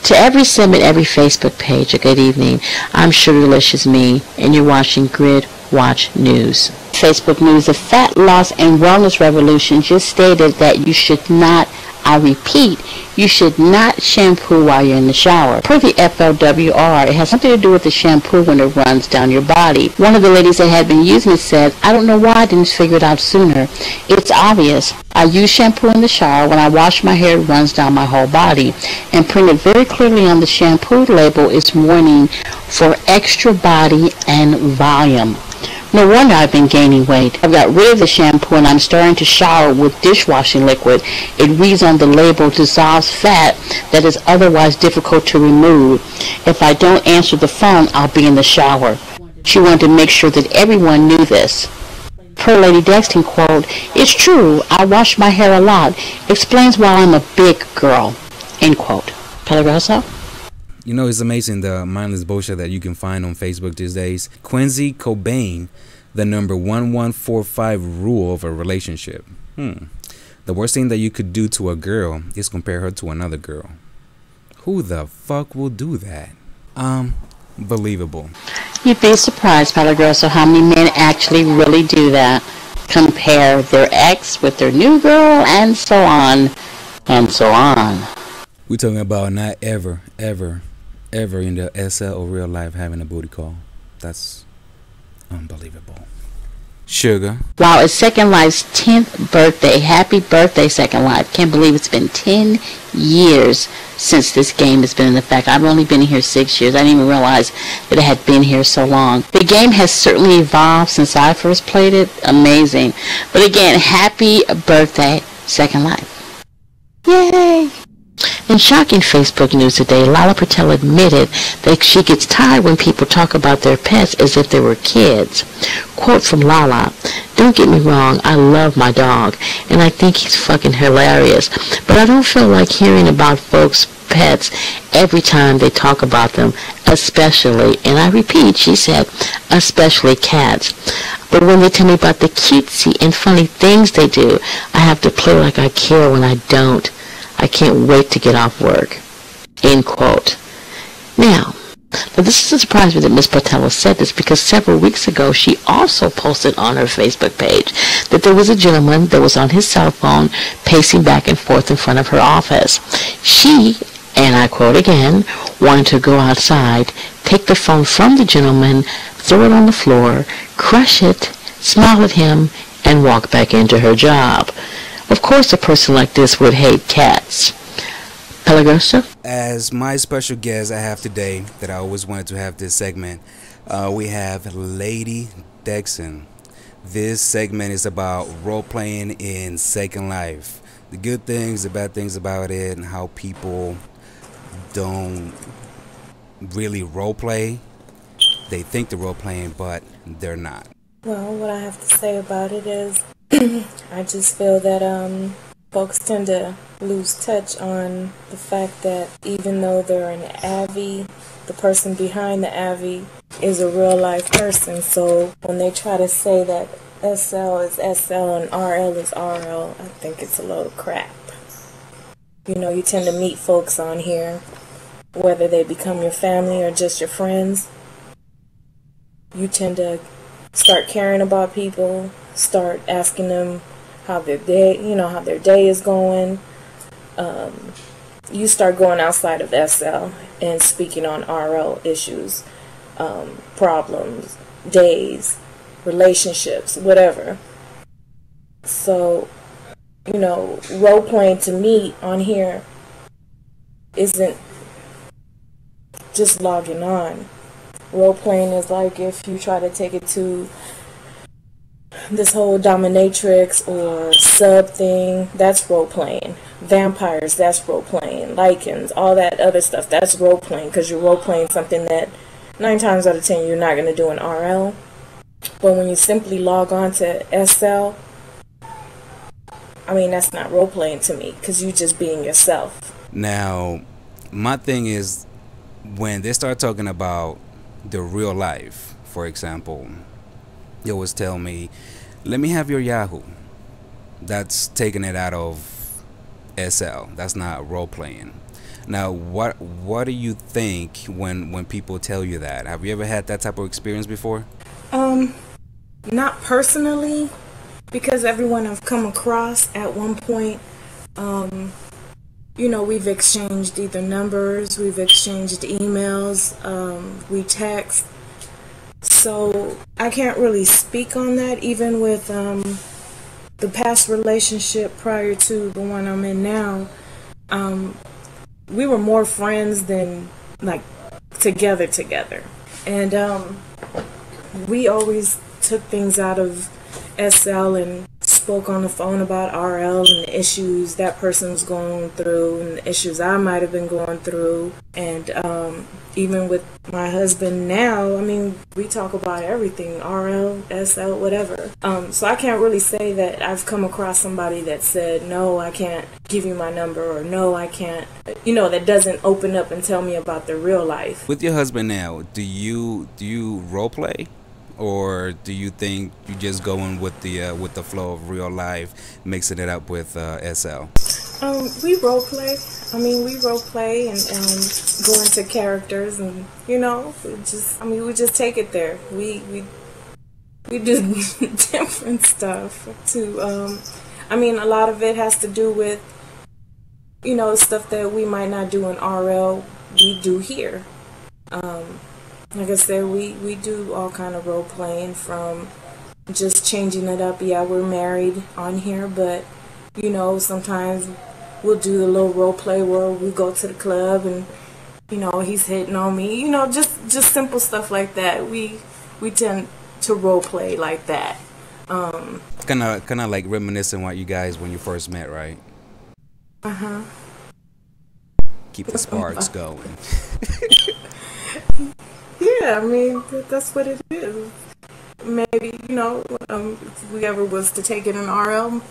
To every sim and every Facebook page, a good evening. I'm Sugarlicious Me, and you're watching Grid Watch News. Facebook News, the fat loss and wellness revolution just stated that you should not, I repeat, you should not shampoo while you're in the shower. Per the FLWR, it has something to do with the shampoo when it runs down your body. One of the ladies that had been using it said, I don't know why I didn't figure it out sooner. It's obvious. I use shampoo in the shower. When I wash my hair, it runs down my whole body. And printed very clearly on the shampoo label is warning for extra body and volume. No wonder I've been gaining weight. I've got rid of the shampoo and I'm starting to shower with dishwashing liquid. It reads on the label, dissolves fat that is otherwise difficult to remove. If I don't answer the phone, I'll be in the shower. She wanted to make sure that everyone knew this. Per Lady Dexton, quote, it's true, I wash my hair a lot. Explains why I'm a big girl, end quote. Peligroso? You know, it's amazing the mindless bullshit that you can find on Facebook these days. Quincy Cobain, the number 1145 rule of a relationship. The worst thing that you could do to a girl is compare her to another girl. Who the fuck will do that? Believable. You'd be surprised, Peligroso, how many men actually really do that. Compare their ex with their new girl, and so on, and so on. We're talking about not ever in the SL or real life having a booty call. That's unbelievable. Sugar. Wow, it's Second Life's 10th birthday. Happy birthday, Second Life. Can't believe it's been 10 years since this game has been in effect. I've only been here 6 years. I didn't even realize that it had been here so long. The game has certainly evolved since I first played it. Amazing. But again, happy birthday, Second Life. Yay! In shocking Facebook news today, Lala Patel admitted that she gets tired when people talk about their pets as if they were kids. Quote from Lala, don't get me wrong, I love my dog, and I think he's fucking hilarious, but I don't feel like hearing about folks' pets every time they talk about them, especially, and I repeat, she said, especially cats. But when they tell me about the cutesy and funny things they do, I have to play like I care when I don't. I can't wait to get off work. End quote. Now this is a surprise me that Miss Patel said this, because several weeks ago she also posted on her Facebook page that there was a gentleman that was on his cell phone pacing back and forth in front of her office. She, and I quote again, wanted to go outside, take the phone from the gentleman, throw it on the floor, crush it, smile at him, and walk back into her job. Of course, a person like this would hate cats. Peligroso? As my special guest I have today, that I always wanted to have this segment, we have Lady Dexton. This segment is about role-playing in Second Life. The good things, the bad things about it, and how people don't really role-play. They think they're role-playing, but they're not. Well, what I have to say about it is I just feel that folks tend to lose touch on the fact that even though they're an AVI, the person behind the AVI is a real life person. So when they try to say that SL is SL and RL is RL, I think it's a load of crap. You know, you tend to meet folks on here, whether they become your family or just your friends. You tend to start caring about people, start asking them how their day, how their day is going. You start going outside of SL and speaking on RL issues, problems, days, relationships, whatever. So, role playing to me on here isn't just logging on. Role playing is like if you try to take it to this whole dominatrix or sub thing, that's role playing. Vampires, that's role playing. Lycans, all that other stuff, that's role playing, because you're role playing something that 9 times out of 10 you're not going to do in RL. But when you simply log on to SL, that's not role playing to me, because you're just being yourself. Now, my thing is, when they start talking about the real life, for example, they always tell me, let me have your Yahoo. That's taking it out of SL. That's not role playing. Now, what do you think when people tell you that? Have you ever had that type of experience before? Not personally, because everyone I've come across at one point, you know, we've exchanged either numbers, we've exchanged emails, we text. So I can't really speak on that. Even with the past relationship prior to the one I'm in now, we were more friends than like together. And we always took things out of SL and spoke on the phone about RL and the issues that person was going through and the issues I might have been going through. And even with my husband now, I mean, we talk about everything, RL, SL, whatever. So I can't really say that I've come across somebody that said, no, I can't give you my number, or no, I can't, you know, that doesn't open up and tell me about their real life. With your husband now, do you role play? Or do you think you just going with the flow of real life, mixing it up with SL? We role play. I mean, we role play and go into characters, and you know, we just take it there. We do different stuff too. I mean, a lot of it has to do with, you know, stuff that we might not do in RL, we do here. Like I said, we do all kind of role playing, from just changing it up. Yeah, we're married on here, but you know, sometimes we'll do a little role play where we go to the club and, you know, he's hitting on me. You know, just simple stuff like that. We tend to role play like that. Kind of like reminiscing what you guys when you first met, right? Keep the sparks going. Yeah, I mean, that's what it is. Maybe, you know, if we ever was to take it in RL,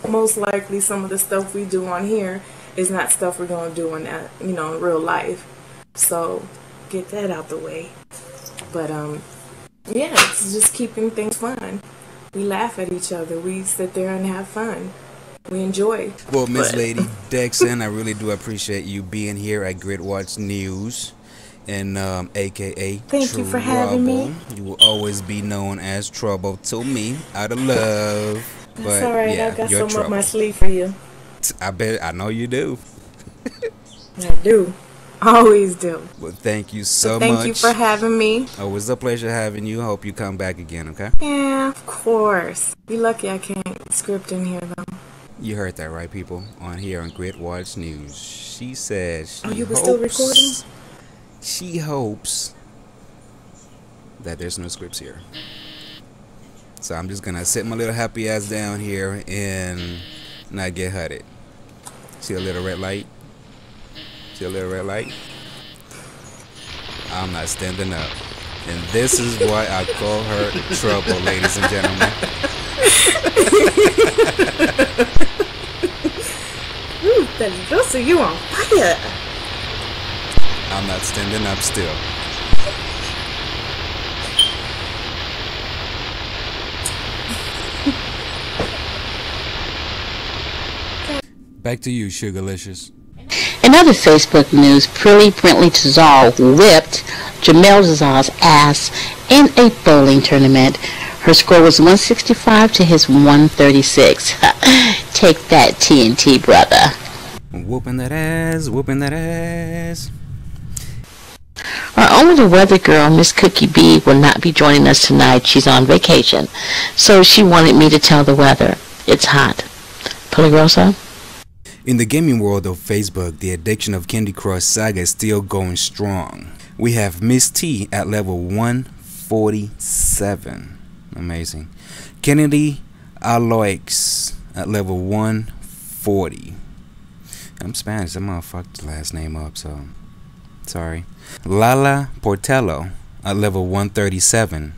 most likely some of the stuff we do on here is not stuff we're going to do in that, you know, in real life. So, get that out the way. But, yeah, it's just keeping things fun. We laugh at each other. We sit there and have fun. We enjoy. Well, Miss Lady Dexon, I really do appreciate you being here at Grit Watch News. And aka Thank Trouble. you for having me. You will always be known as Trouble to me, out of love. That's but all right. yeah, I got you're some Trouble. up my sleeve for you. I know you do. I do. Always do. Well, thank you so much. Thank you for having me. Always a pleasure having you. Hope you come back again, okay? Yeah, of course. You're lucky I can't script in here, though. You heard that right, people? On here on Grit Watch News. She says you were still recording? She hopes that there's no scripts here. So I'm just gonna sit my little happy ass down here and not get hutted. See a little red light? See a little red light? I'm not standing up. And this is why I call her Trouble, ladies and gentlemen. Ooh, those are you on fire. I'm not standing up still. Back to you, Sugarlicious. In other Facebook news, Prilly Brentley Tazar whipped Jamel Zazar's ass in a bowling tournament. Her score was 165 to his 136. Take that, TNT brother. Whooping that ass, whooping that ass. Our only weather girl, Miss Cookie B, will not be joining us tonight. She's on vacation. So she wanted me to tell the weather. It's hot. Peligroso? In the gaming world of Facebook, the addiction of Candy Crush Saga is still going strong. We have Miss T at level 147. Amazing. Kennedy Aloix at level 140. I'm Spanish. I'm gonna fuck the last name up, so sorry. Lala Portello at level 137.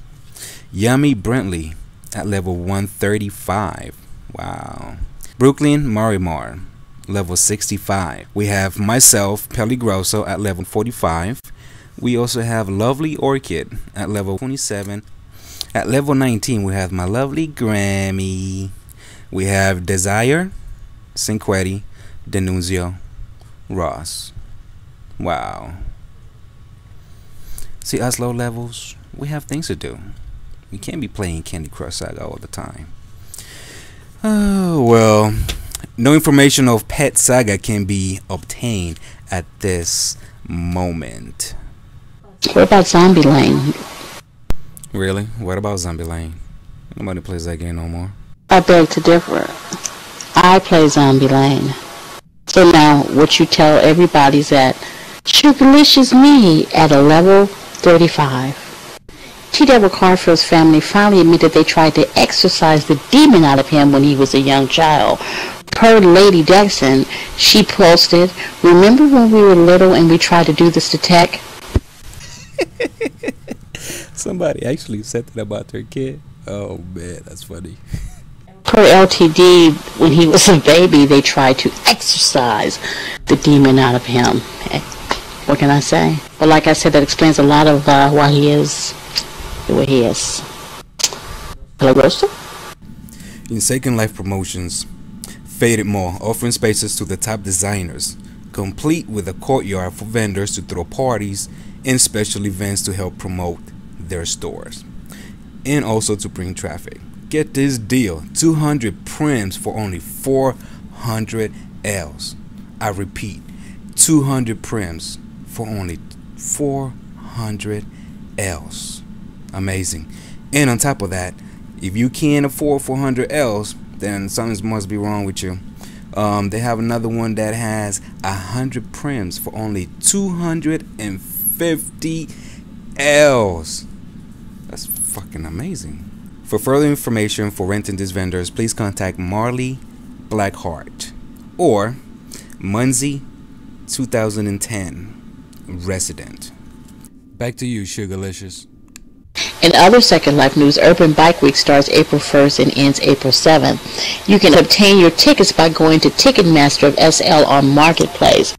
Yummy Brentley at level 135. Wow. Brooklyn Marimar, level 65. We have myself, Peligroso, at level 45. We also have Lovely Orchid at level 27. At level 19, we have my lovely Grammy. We have Desire, Cinquetti, Denunzio, Ross. Wow. See, us low levels, we have things to do. We can't be playing Candy Crush Saga all the time. Oh, well, no information of Pet Saga can be obtained at this moment. What about Zombie Lane? Really? What about Zombie Lane? Nobody plays that game no more. I beg to differ. I play Zombie Lane. So now, what you tell everybody is that Sugarlicious me at a level 35. T. Deborah Carfield's family finally admitted they tried to exorcise the demon out of him when he was a young child. Per Lady Dexon, she posted, "Remember when we were little and we tried to do this to Tech?" Somebody actually said that about their kid. Oh man, that's funny. Per LTD, when he was a baby, they tried to exorcise the demon out of him. What can I say? Well, like I said, that explains a lot of why he is the way he is. Hello, Roaster? In Second Life Promotions, Faded Mall offering spaces to the top designers, complete with a courtyard for vendors to throw parties and special events to help promote their stores, and also to bring traffic. Get this deal, 200 prims for only 400 Ls. I repeat, 200 prims for only 400 Ls. Amazing. And on top of that, if you can't afford 400 Ls, then something must be wrong with you. They have another one that has 100 prims for only 250 Ls. That's fucking amazing. For further information for renting these vendors, please contact Marley Blackheart or Munzie 2010 resident. Back to you, Sugarlicious. In other Second Life news, Urban Bike Week starts April 1st and ends April 7th. You can obtain your tickets by going to Ticketmaster of SL on Marketplace.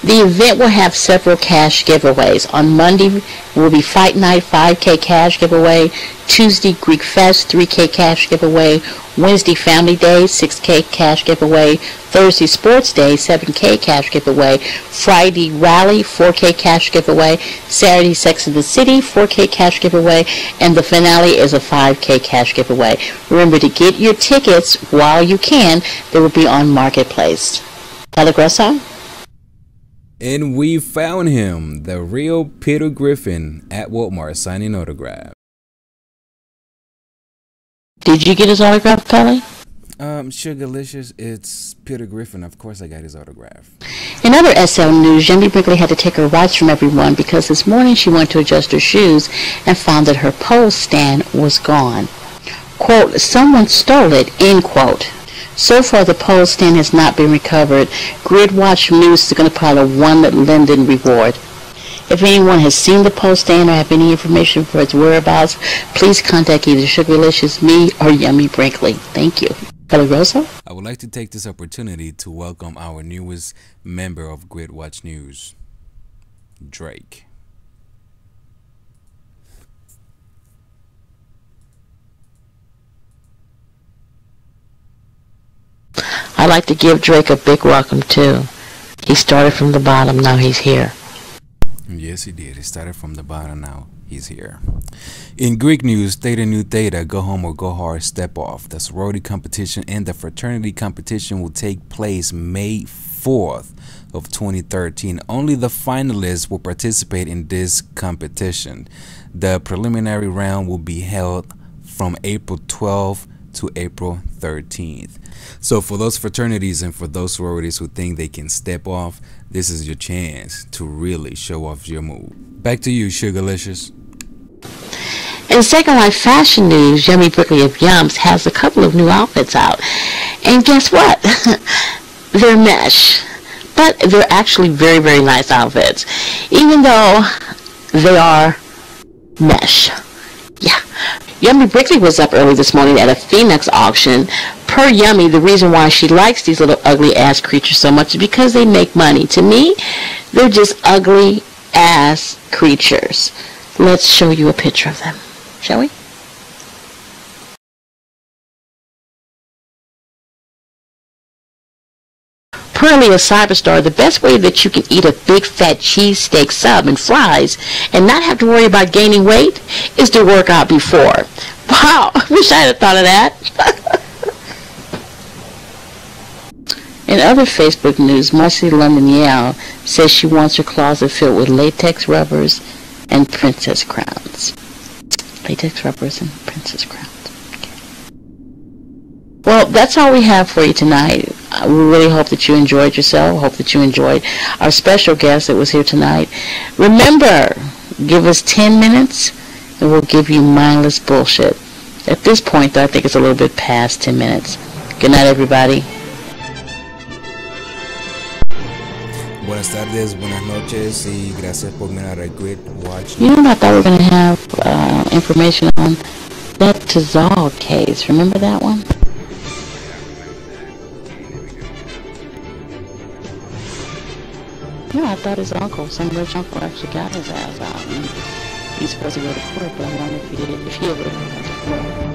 The event will have several cash giveaways. On Monday will be Fight Night 5K cash giveaway, Tuesday Greek Fest 3K cash giveaway, Wednesday Family Day 6K cash giveaway, Thursday Sports Day 7K cash giveaway, Friday Rally 4K cash giveaway, Saturday Sex in the City 4K cash giveaway, and the finale is a 5K cash giveaway. Remember to get your tickets while you can. They will be on Marketplace. Telegressa? And we found him, the real Peter Griffin at Walmart signing autograph. Did you get his autograph, Pelly? Sugarlicious, it's Peter Griffin. Of course I got his autograph. In other SL news, Jenny Brinkley had to take her rights from everyone because this morning she went to adjust her shoes and found that her pole stand was gone. Quote, "Someone stole it," end quote. So far, the pole stand has not been recovered. Gridwatch News is going to pile a one Linden reward. If anyone has seen the pole stand or have any information for its whereabouts, please contact either Sugarlicious, me, or Yummy Brinkley. Thank you. Kelly Rosa? I would like to take this opportunity to welcome our newest member of Gridwatch News, Drake. I'd like to give Drake a big welcome too. He started from the bottom, now he's here. Yes, he did. He started from the bottom, now he's here. In Greek news, Theta Nu Theta, Go Home or Go Hard, Step Off. The sorority competition and the fraternity competition will take place May 4th of 2013. Only the finalists will participate in this competition. The preliminary round will be held from April 12th to April 13th. So for those fraternities and for those sororities who think they can step off, this is your chance to really show off your move. Back to you, Sugarlicious. In Second Life fashion news, Yummy Brinkley of Yums has a couple of new outfits out. And guess what? They're mesh. But they're actually very, very nice outfits. Even though they are mesh. Yeah. Yummy Brinkley was up early this morning at a Phoenix auction. Per Yummy, the reason why she likes these little ugly ass creatures so much is because they make money. To me, they're just ugly ass creatures. Let's show you a picture of them, shall we? Per really a cyberstar, the best way that you can eat a big fat cheesesteak sub and fries and not have to worry about gaining weight is to work out before. Wow, I wish I had thought of that. In other Facebook news, Marcy London Yale says she wants her closet filled with latex rubbers and princess crowns. Latex rubbers and princess crowns. Okay. Well, that's all we have for you tonight. We really hope that you enjoyed yourself. Hope that you enjoyed our special guest that was here tonight. Remember, give us 10 minutes and we'll give you mindless bullshit. At this point, though, I think it's a little bit past 10 minutes. Good night, everybody. Buenas tardes, buenas noches, y gracias por mirar a Great Watch. You know, I thought we were going to have information on that Tazal case. Remember that one? No, I thought his uncle, some rich uncle, actually got his ass out. And he's supposed to go to court, but I wonder if he ever went to court.